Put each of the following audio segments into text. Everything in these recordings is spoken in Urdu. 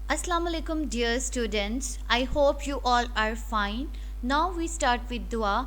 Assalamu alaikum dear students. I hope you all are fine. Now we start with dua.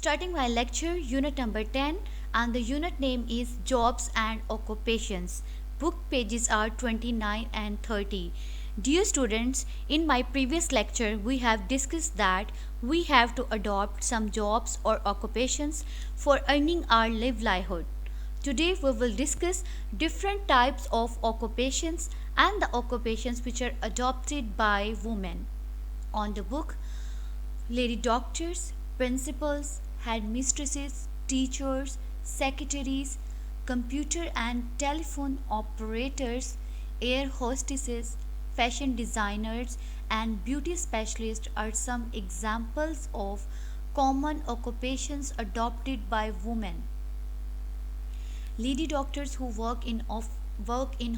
Starting my lecture, unit number 10, and the unit name is Jobs and Occupations. Book pages are 29 and 30. Dear students, in my previous lecture, we have discussed that we have to adopt some jobs or occupations for earning our livelihood. Today, we will discuss different types of occupations and the occupations which are adopted by women. On the book, lady doctors, principals, headmistresses, teachers, secretaries, computer and telephone operators, air hostesses, fashion designers, and beauty specialists are some examples of common occupations adopted by women. Lady doctors who work in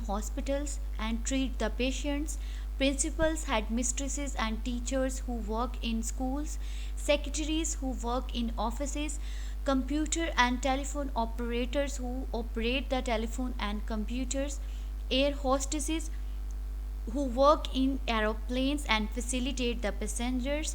hospitals and treat the patients, principals, headmistresses, and teachers who work in schools, secretaries who work in offices, computer and telephone operators who operate the telephone and computers, air hostesses who work in aeroplanes and facilitate the passengers,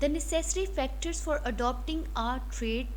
The necessary factors for adopting a trade,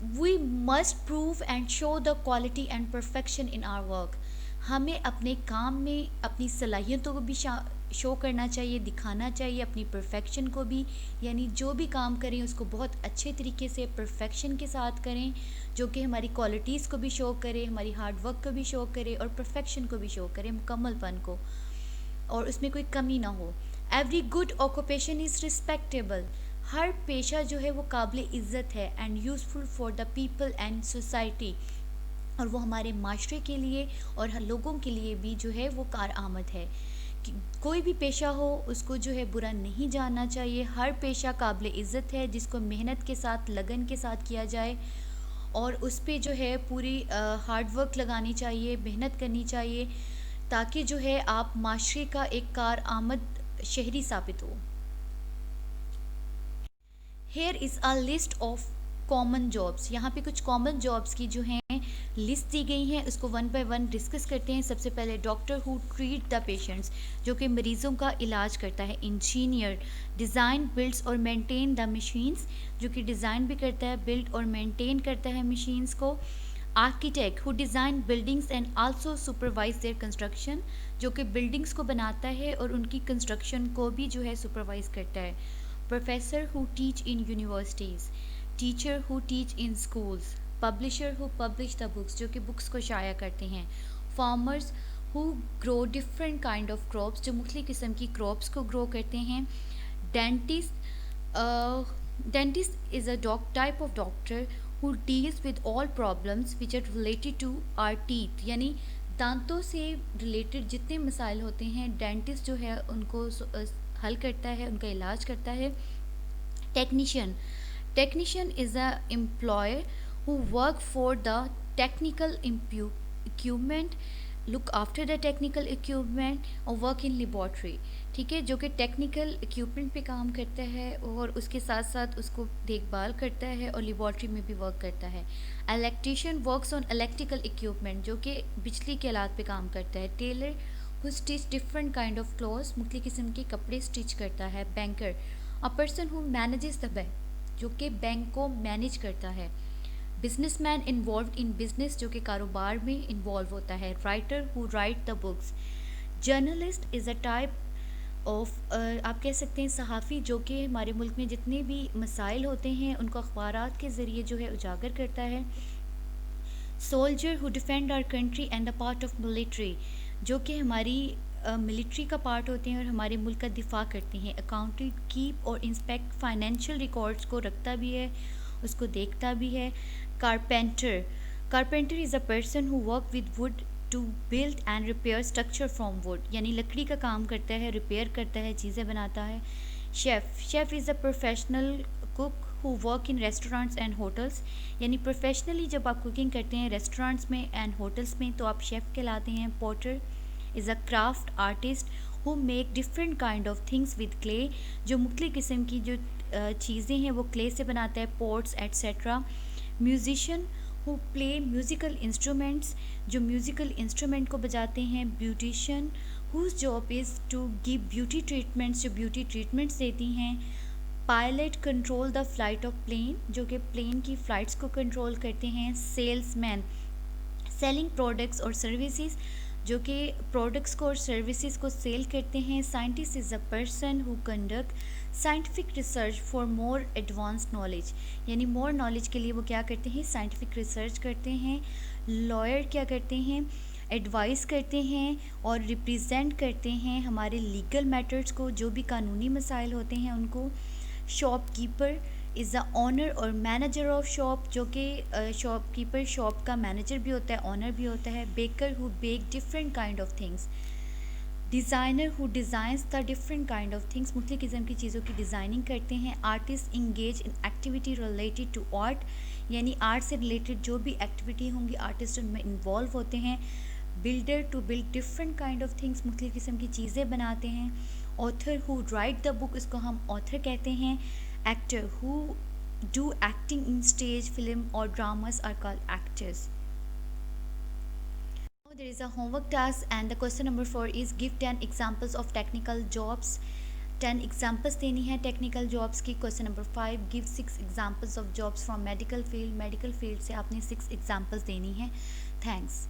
We must prove and show the quality and perfection in our work. ہمیں اپنے کام میں اپنی صلاحیتوں کو بھی شو کرنا چاہیے، دکھانا چاہیے، اپنی پرفیکشن کو بھی، یعنی جو بھی کام کریں اس کو بہت اچھے طریقے سے پرفیکشن کے ساتھ کریں، جو کہ ہماری کوالٹیز کو بھی شو کرے، ہماری ہارڈ ورک کو بھی شو کرے اور پرفیکشن کو بھی شو کرے، مکمل پن کو، اور اس میں کوئی کمی نہ ہو۔ Every good occupation is respectable, ہر پیشہ جو ہے وہ قابل عزت ہے، and useful for the people and society, اور وہ ہمارے معاشرے کے لیے اور لوگوں کے لیے بھی جو ہے وہ کارآمد ہے۔ کوئی بھی پیشہ ہو اس کو جو ہے برا نہیں جاننا چاہیے، ہر پیشہ قابل عزت ہے جس کو محنت کے ساتھ، لگن کے ساتھ کیا جائے، اور اس پہ جو ہے پوری ہارڈ ورک لگانی چاہیے، محنت کرنی چاہیے، تاکہ جو ہے آپ معاشرے کا ایک کارآمد شہری ثابت ہو۔ Here is a list of common jobs, یہاں پہ کچھ کامن جابس کی جو ہیں لسٹ دی گئی ہیں، اس کو ون بائی ون ڈسکس کرتے ہیں۔ سب سے پہلے doctor who treat the patients, جو کہ مریضوں کا علاج کرتا ہے۔ انجینئر ڈیزائن بلڈس اور مینٹین دا مشینس، جو کہ ڈیزائن بھی کرتا ہے، بلڈ اور مینٹین کرتا ہے مشینس کو۔ Architect who design buildings and also supervise their construction, جو کہ بلڈنگس کو بناتا ہے اور ان کی کنسٹرکشن کو بھی جو ہے سپروائز کرتا ہے۔ Professor who teach in universities, teacher who teach in schools, publisher who publish the books, جو کہ بکس کو شائع کرتے ہیں۔ Farmers who grow different kind of crops, جو مختلف قسم کی کراپس کو گرو کرتے ہیں۔ Dentist is a type of doctor who deals with all problems which are related to our teeth، یعنی دانتوں سے ریلیٹڈ جتنے مسائل ہوتے ہیں ڈینٹسٹ جو ہے ان کو حل کرتا ہے، ان کا علاج کرتا ہے۔ Technician is a employer who work for the technical equipment، look after the technical equipment اور work in laboratory، ٹھیک ہے، جو کہ ٹیکنیکل اکوپمنٹ پہ کام کرتا ہے اور اس کے ساتھ ساتھ اس کو دیکھ بھال کرتا ہے اور لیبارٹری میں بھی ورک کرتا ہے۔ Electrician works on electrical equipment, جو کہ بجلی کے آلات پہ کام کرتا ہے۔ Tailor who stitch different kind of clothes, مختلف قسم کے کپڑے اسٹچ کرتا ہے۔ Banker a person who manages the bank, جو کہ بینک کو مینیج کرتا ہے۔ Businessman involved in business, جو کہ کاروبار میں انوالو ہوتا ہے۔ Writer who write the books. Journalist is a type of, آپ کہہ سکتے ہیں صحافی، جو کہ ہمارے ملک میں جتنے بھی مسائل ہوتے ہیں ان کو اخبارات کے ذریعے جو ہے اجاگر کرتا ہے۔ Soldier who defend our country and a part of military, جو کہ ہماری ملٹری کا پارٹ ہوتے ہیں اور ہمارے ملک کا دفاع کرتے ہیں۔ اکاؤنٹنٹ کیپ اور انسپیکٹ فائنینشیل ریکارڈس کو رکھتا بھی ہے، اس کو دیکھتا بھی ہے۔ Carpenter is a person who work with wood to build and repair structure from wood, یعنی لکڑی کا کام کرتا ہے، ریپیئر کرتا ہے، چیزیں بناتا ہے۔ Chef is a professional cook who work in restaurants and hotels, یعنی پروفیشنلی جب آپ کوکنگ کرتے ہیں ریسٹورینٹس میں اینڈ ہوٹلس میں تو آپ شیف کہلاتے ہیں۔ Potter is a craft artist who make different kind of things with clay, جو مختلف قسم کی جو چیزیں ہیں وہ کلے سے بناتا ہے، pots etcetera. Musician who play musical instruments, جو میوزیکل انسٹرومنٹ کو بجاتے ہیں۔ Beautician whose job is to give beauty treatments, جو بیوٹی ٹریٹمنٹس دیتی ہیں۔ Pilot control the flight of plane, جو کہ پلین کی فلائٹس کو کنٹرول کرتے ہیں۔ سیلس مین سیلنگ پروڈکٹس اور سروسز، جو کہ پروڈکٹس کو اور سروسز کو سیل کرتے ہیں۔ Scientist is a person who conduct scientific research for more advance knowledge, یعنی مور نالج کے لیے وہ کیا کرتے ہیں، سائنٹیفک ریسرچ کرتے ہیں۔ لائر کیا کرتے ہیں، ایڈوائز کرتے ہیں اور ریپریزینٹ کرتے ہیں ہمارے لیگل میٹرز کو، جو بھی قانونی مسائل ہوتے ہیں ان کو۔ Shopkeeper is a owner اور مینیجر آف شاپ، جو کہ شاپ کیپر شاپ کا مینیجر بھی ہوتا ہے، آنر بھی ہوتا ہے۔ Baker who bake different kind of things. Designer who designs the different kind of things, مختلف قسم کی چیزوں کی ڈیزائننگ کرتے ہیں۔ Artist engage in activity related to art, یعنی آرٹ سے ریلیٹڈ جو بھی ایکٹیویٹی ہوں گی آرٹسٹ ان میں انوالو ہوتے ہیں۔ Builder to build different kind of things, مختلف قسم کی چیزیں بناتے ہیں۔ آتھر ہو رائٹ دا بک، اس کو ہم آتھر کہتے ہیں۔ Actor who do acting in stage, film اور dramas are called actors. There is a homework task and the question number 4 is give 10 examples of technical jobs. 10 examples دینی ہے ٹیکنیکل جابس کی۔ Question number 5 give 6 examples of jobs from medical field. Medical field سے آپ نے 6 examples دینی ہے۔ Thanks.